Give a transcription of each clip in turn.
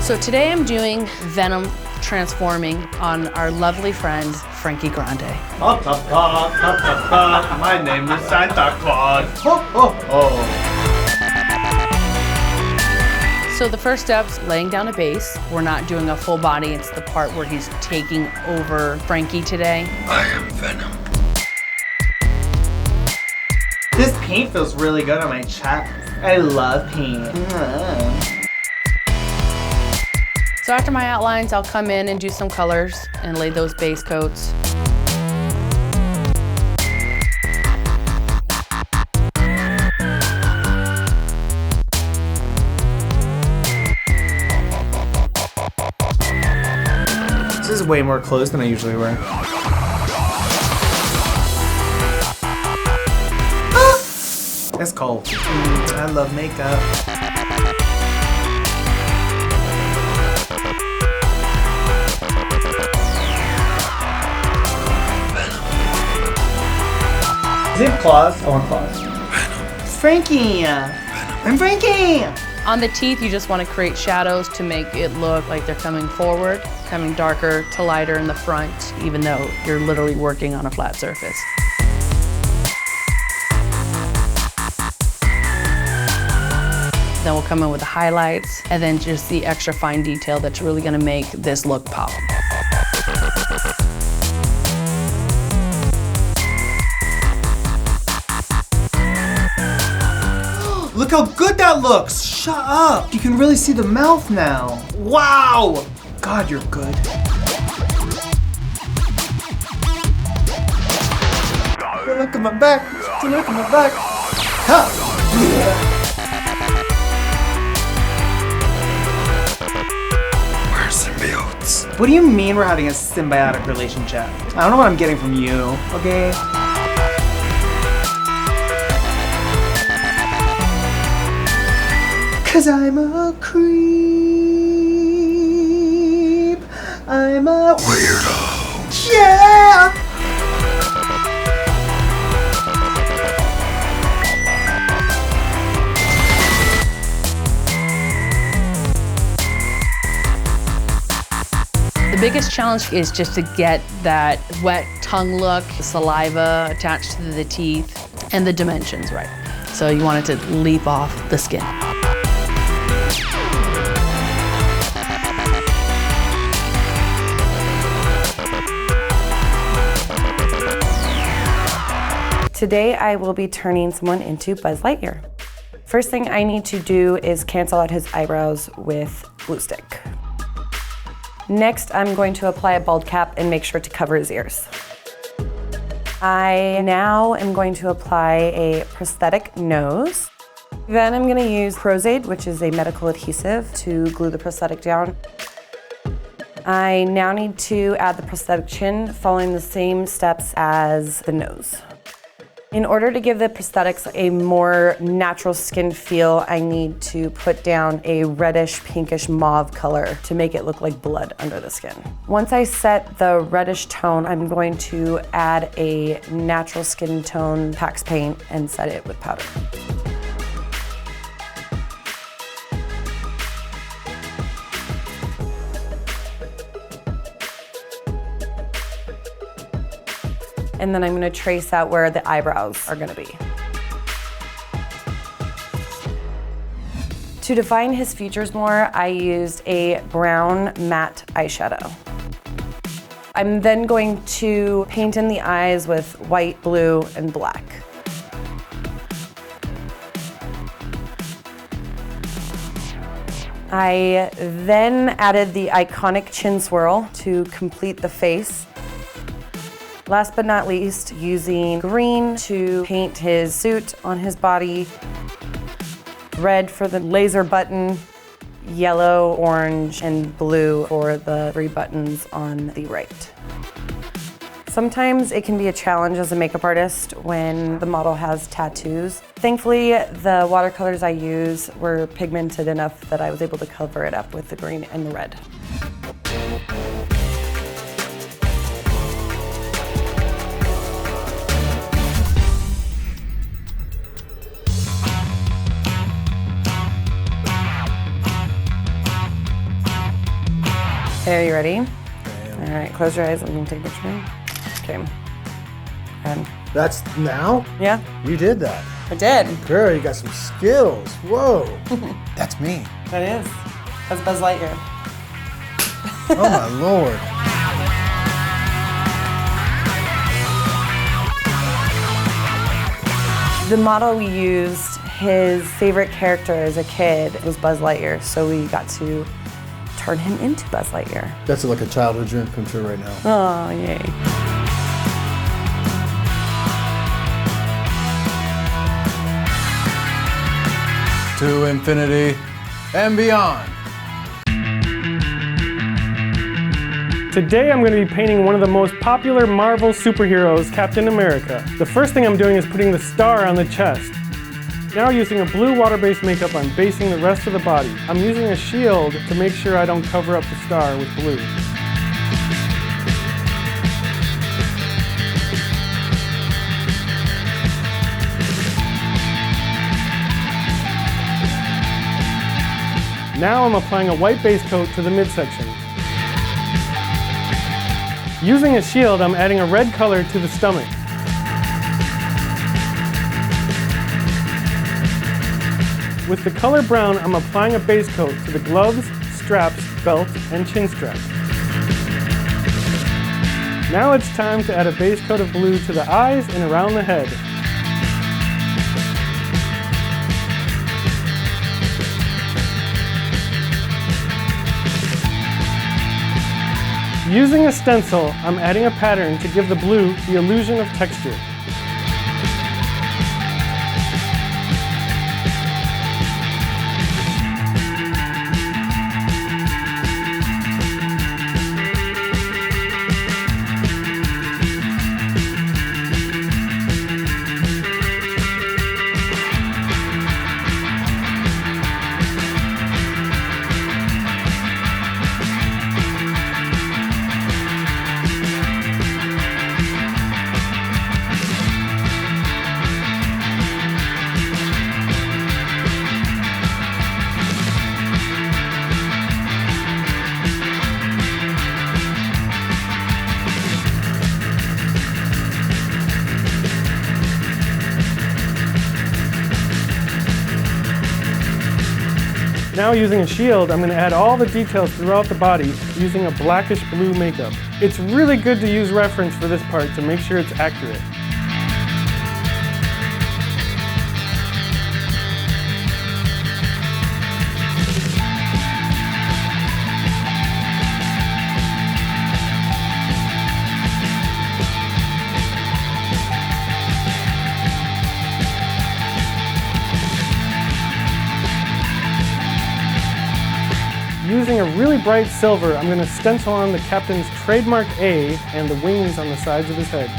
So today I'm doing Venom transforming on our lovely friend, Frankie Grande. My name is Santa Claus. Oh, oh, oh. So the first step's laying down a base. We're not doing a full body. It's the part where he's taking over Frankie today. I am Venom. This paint feels really good on my chest. I love paint. So after my outlines, I'll come in and do some colors and lay those base coats. This is way more clothes than I usually wear. It's cold. I love makeup. Does he have claws? I want claws. Venom. Frankie! I'm Frankie! On the teeth, you just want to create shadows to make it look like they're coming forward, coming darker to lighter in the front, even though you're literally working on a flat surface. Then we'll come in with the highlights and then just the extra fine detail that's really going to make this look pop. Look how good that looks! Shut up! You can really see the mouth now. Wow! God, you're good. Look at my back. Look at my back. Huh. We're symbiotes. What do you mean we're having a symbiotic relationship? I don't know what I'm getting from you, okay? Cause I'm a creep. I'm a Weirdo. yeah. The biggest challenge is just to get that wet tongue look, the saliva attached to the teeth, and the dimensions right. So you want it to leap off the skin. Today I will be turning someone into Buzz Lightyear. First thing I need to do is cancel out his eyebrows with glue stick. Next, I'm going to apply a bald cap and make sure to cover his ears. I now am going to apply a prosthetic nose. Then I'm going to use Crozade, which is a medical adhesive, to glue the prosthetic down. I now need to add the prosthetic chin, following the same steps as the nose. In order to give the prosthetics a more natural skin feel, I need to put down a reddish, pinkish mauve color to make it look like blood under the skin. Once I set the reddish tone, I'm going to add a natural skin tone Pax paint and set it with powder. And then I'm going to trace out where the eyebrows are going to be. To define his features more, I used a brown matte eyeshadow. I'm then going to paint in the eyes with white, blue, and black. I then added the iconic chin swirl to complete the face. Last but not least, using green to paint his suit on his body, red for the laser button, yellow, orange, and blue for the 3 buttons on the right. Sometimes it can be a challenge as a makeup artist when the model has tattoos. Thankfully, the watercolors I use were pigmented enough that I was able to cover it up with the green and the red. Okay, are you ready? All right, close your eyes. I'm gonna take a picture. Okay. And That's now? yeah, You did that. I did. Girl, you got some skills. Whoa. That's me. That is. That's Buzz Lightyear. Oh my Lord. The model we used, his favorite character as a kid was Buzz Lightyear, so we got to turn him into Buzz Lightyear. That's like a childhood dream come true right now. Oh, yay. To infinity and beyond. Today I'm going to be painting one of the most popular Marvel superheroes, Captain America. The first thing I'm doing is putting the star on the chest. Now using a blue water-based makeup, I'm basing the rest of the body. I'm using a shield to make sure I don't cover up the star with blue. Now I'm applying a white base coat to the midsection. Using a shield, I'm adding a red color to the stomach. With the color brown, I'm applying a base coat to the gloves, straps, belt, and chin strap. Now it's time to add a base coat of blue to the eyes and around the head. Using a stencil, I'm adding a pattern to give the blue the illusion of texture. Now using a shield, I'm going to add all the details throughout the body using a blackish blue makeup. It's really good to use reference for this part to make sure it's accurate. Using a really bright silver, I'm going to stencil on the captain's trademark A and the wings on the sides of his head.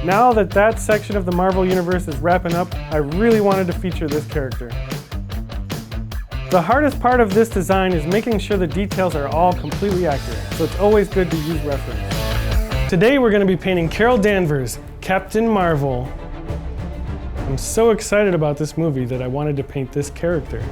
Now that section of the Marvel Universe is wrapping up, I really wanted to feature this character. The hardest part of this design is making sure the details are all completely accurate, so it's always good to use reference. Today we're going to be painting Carol Danvers, Captain Marvel. I'm so excited about this movie that I wanted to paint this character.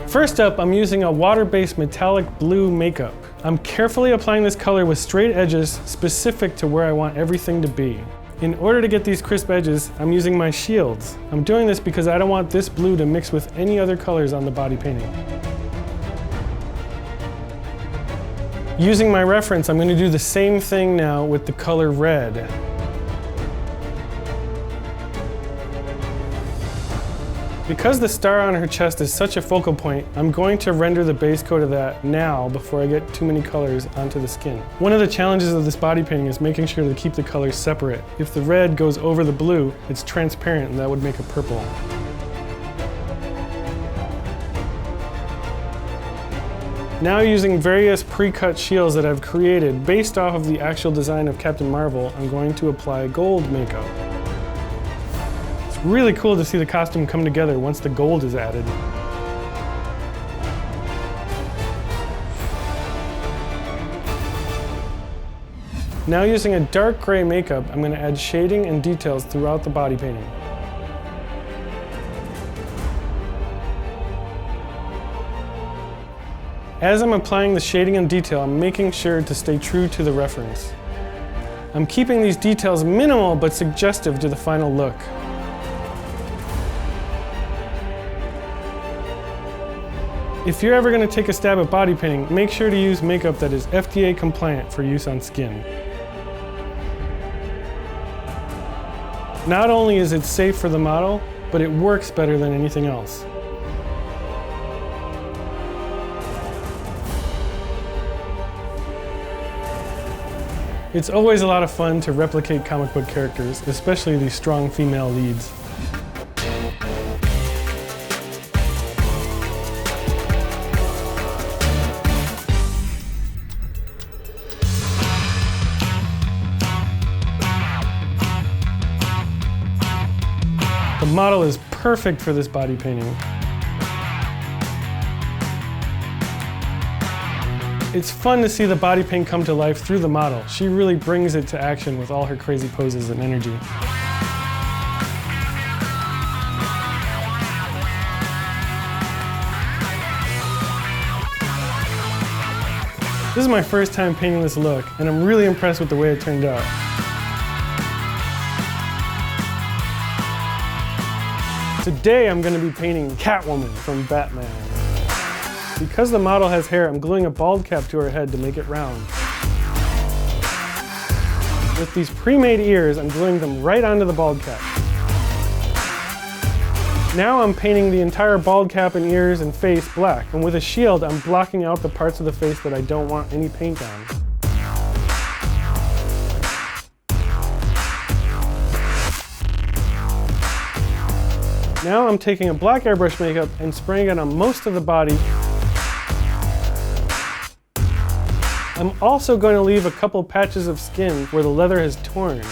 First up, I'm using a water-based metallic blue makeup. I'm carefully applying this color with straight edges specific to where I want everything to be. In order to get these crisp edges, I'm using my shields. I'm doing this because I don't want this blue to mix with any other colors on the body painting. Using my reference, I'm going to do the same thing now with the color red. Because the star on her chest is such a focal point, I'm going to render the base coat of that now before I get too many colors onto the skin. One of the challenges of this body painting is making sure to keep the colors separate. If the red goes over the blue, it's transparent and that would make a purple. Now using various pre-cut shields that I've created based off of the actual design of Captain Marvel, I'm going to apply gold makeup. Really cool to see the costume come together once the gold is added. Now using a dark gray makeup, I'm going to add shading and details throughout the body painting. As I'm applying the shading and detail, I'm making sure to stay true to the reference. I'm keeping these details minimal but suggestive to the final look. If you're ever going to take a stab at body painting, make sure to use makeup that is FDA compliant for use on skin. Not only is it safe for the model, but it works better than anything else. It's always a lot of fun to replicate comic book characters, especially these strong female leads. The model is perfect for this body painting. It's fun to see the body paint come to life through the model. She really brings it to action with all her crazy poses and energy. This is my first time painting this look, and I'm really impressed with the way it turned out. Today I'm going to be painting Catwoman from Batman. Because the model has hair, I'm gluing a bald cap to her head to make it round. With these pre-made ears, I'm gluing them right onto the bald cap. Now I'm painting the entire bald cap and ears and face black, and with a shield, I'm blocking out the parts of the face that I don't want any paint on. Now I'm taking a black airbrush makeup and spraying it on most of the body. I'm also going to leave a couple patches of skin where the leather has torn.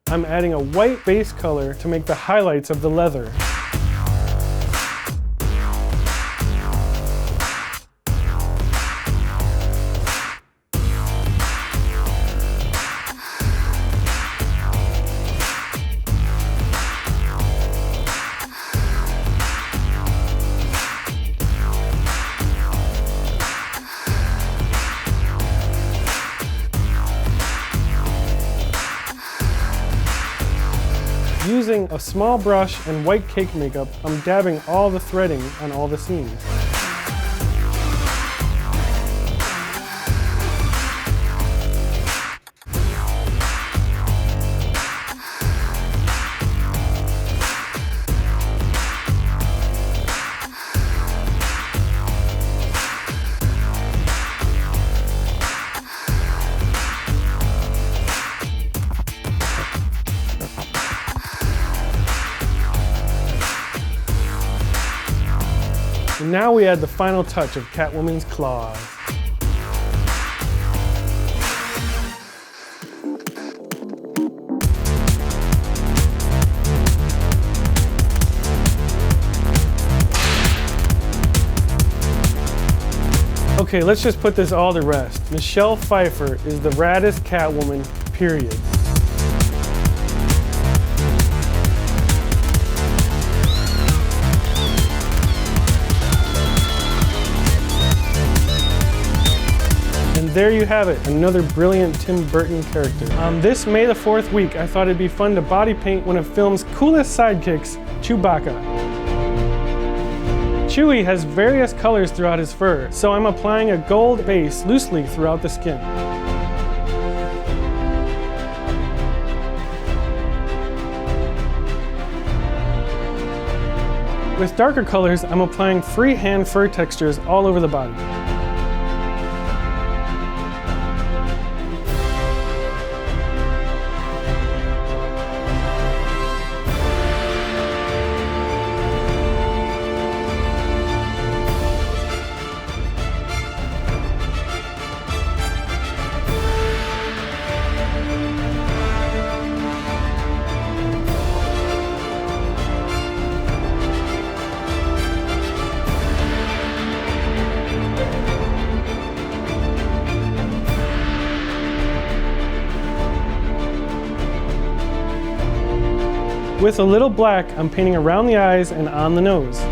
I'm adding a white base color to make the highlights of the leather. Using a small brush and white cake makeup, I'm dabbing all the threading on all the seams. And now we add the final touch of Catwoman's claws. Okay, let's just put this all to rest. Michelle Pfeiffer is the raddest Catwoman, period. And there you have it, another brilliant Tim Burton character. On this May the 4th week, I thought it'd be fun to body paint one of film's coolest sidekicks, Chewbacca. Chewie has various colors throughout his fur, so I'm applying a gold base loosely throughout the skin. With darker colors, I'm applying freehand fur textures all over the body. With a little black, I'm painting around the eyes and on the nose.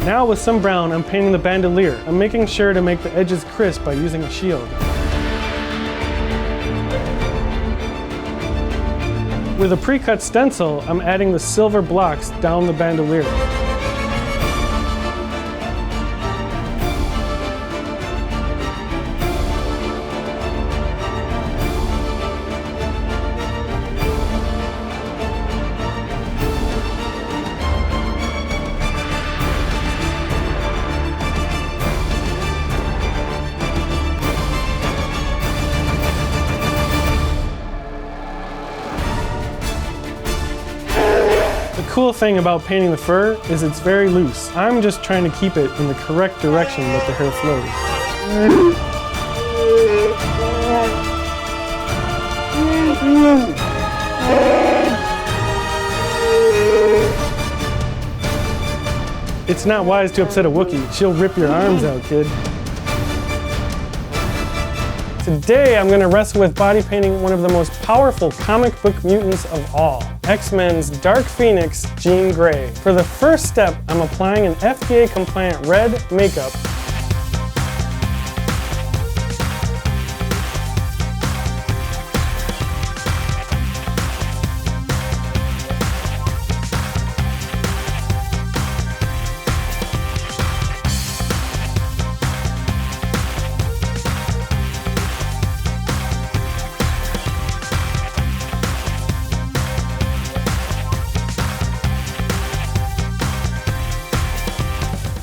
Now with some brown, I'm painting the bandolier. I'm making sure to make the edges crisp by using a shield. With a pre-cut stencil, I'm adding the silver blocks down the bandolier. The cool thing about painting the fur is it's very loose. I'm just trying to keep it in the correct direction that the hair flows. It's not wise to upset a Wookiee. She'll rip your arms out, kid. Today, I'm going to wrestle with body painting one of the most powerful comic book mutants of all, X-Men's Dark Phoenix, Jean Grey. For the first step, I'm applying an FDA-compliant red makeup.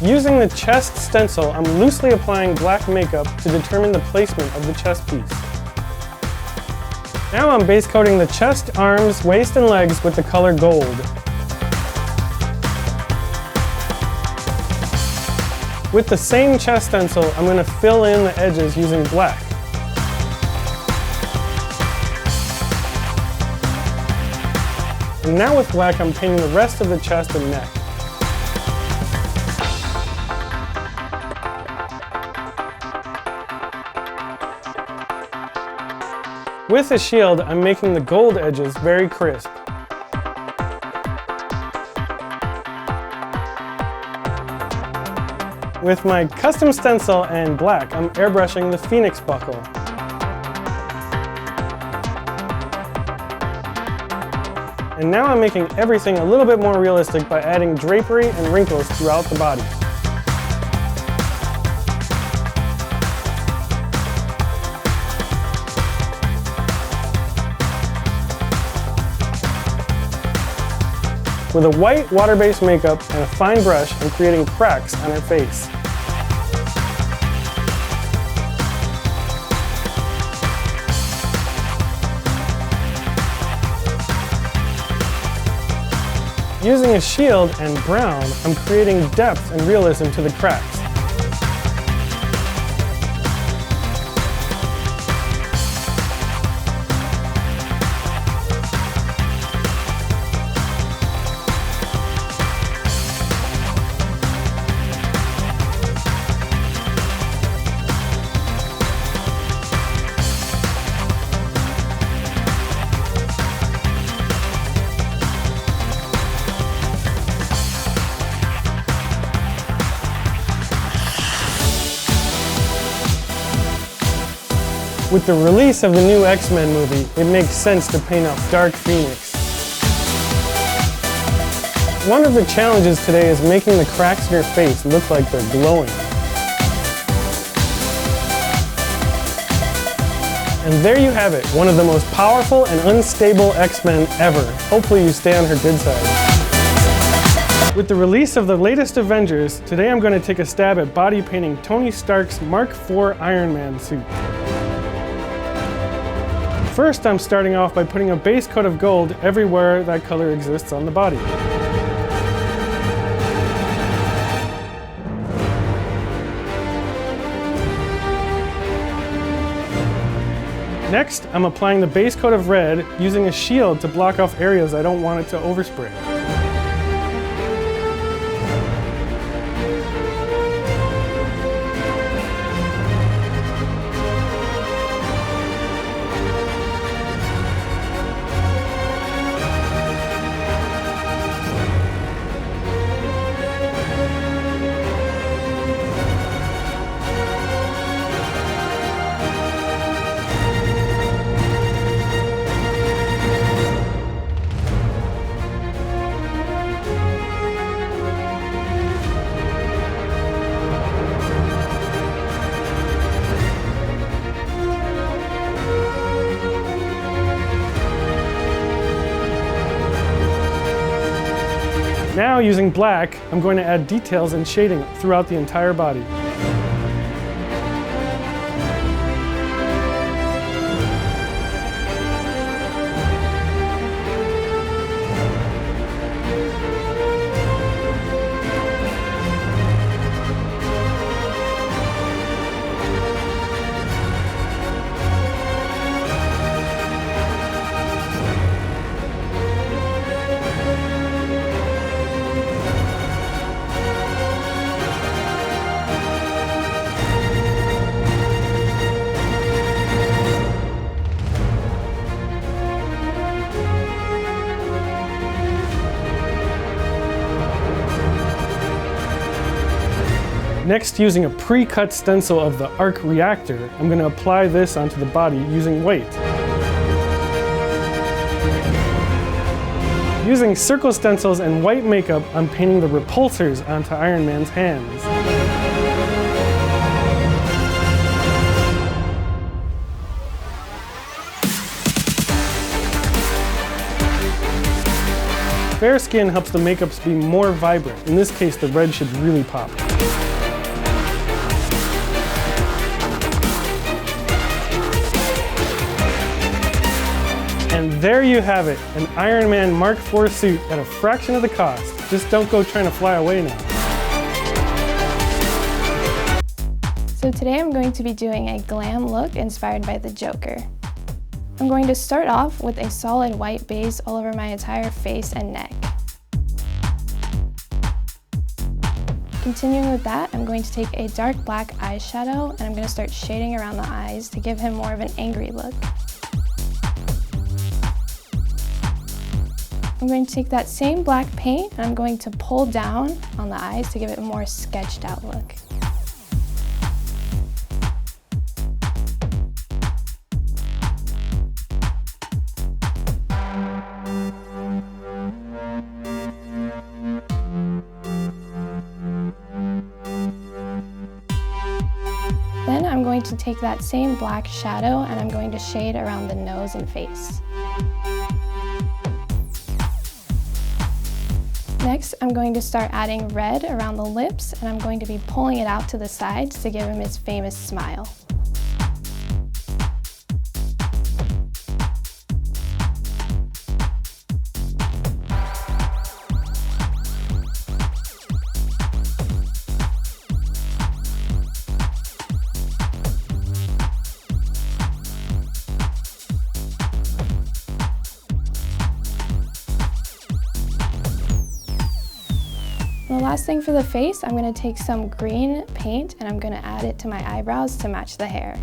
Using the chest stencil, I'm loosely applying black makeup to determine the placement of the chest piece. Now I'm base coating the chest, arms, waist, and legs with the color gold. With the same chest stencil, I'm going to fill in the edges using black. And now with black, I'm painting the rest of the chest and neck. With a shield, I'm making the gold edges very crisp. With my custom stencil and black, I'm airbrushing the Phoenix buckle. And now I'm making everything a little bit more realistic by adding drapery and wrinkles throughout the body. With a white water-based makeup and a fine brush, I'm creating cracks on her face. Using a shield and brown, I'm creating depth and realism to the cracks. With the release of the new X-Men movie, it makes sense to paint up Dark Phoenix. One of the challenges today is making the cracks in your face look like they're glowing. And there you have it, one of the most powerful and unstable X-Men ever. Hopefully you stay on her good side. With the release of the latest Avengers, today I'm going to take a stab at body painting Tony Stark's Mark IV Iron Man suit. First, I'm starting off by putting a base coat of gold everywhere that color exists on the body. Next, I'm applying the base coat of red using a shield to block off areas I don't want it to overspray. Now, using black, I'm going to add details and shading throughout the entire body. Next, using a pre-cut stencil of the arc reactor, I'm going to apply this onto the body using weight. Using circle stencils and white makeup, I'm painting the repulsors onto Iron Man's hands. Fair skin helps the makeups be more vibrant. In this case, the red should really pop. And there you have it, an Iron Man Mark IV suit at a fraction of the cost. Just don't go trying to fly away now. So today I'm going to be doing a glam look inspired by the Joker. I'm going to start off with a solid white base all over my entire face and neck. Continuing with that, I'm going to take a dark black eyeshadow and I'm going to start shading around the eyes to give him more of an angry look. I'm going to take that same black paint and I'm going to pull down on the eyes to give it a more sketched out look. Then I'm going to take that same black shadow and I'm going to shade around the nose and face. Next, I'm going to start adding red around the lips and I'm going to be pulling it out to the sides to give him his famous smile. The last thing for the face, I'm going to take some green paint and I'm going to add it to my eyebrows to match the hair.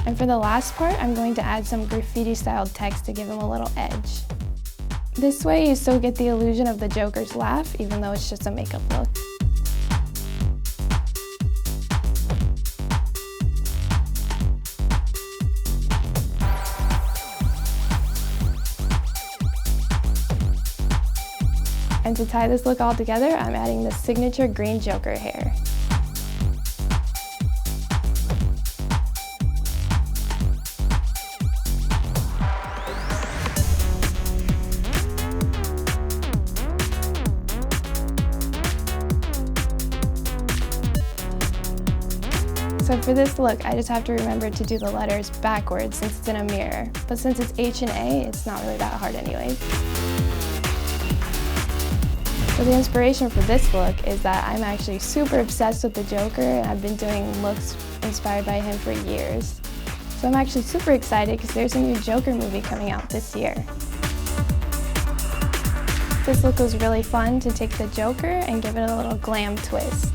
And for the last part, I'm going to add some graffiti-styled text to give him a little edge. This way you still get the illusion of the Joker's laugh, even though it's just a makeup look. And to tie this look all together, I'm adding the signature green Joker hair. So for this look, I just have to remember to do the letters backwards since it's in a mirror. But since it's H and A, it's not really that hard anyways. So the inspiration for this look is that I'm actually super obsessed with the Joker, and I've been doing looks inspired by him for years. So I'm actually super excited because there's a new Joker movie coming out this year. This look was really fun to take the Joker and give it a little glam twist.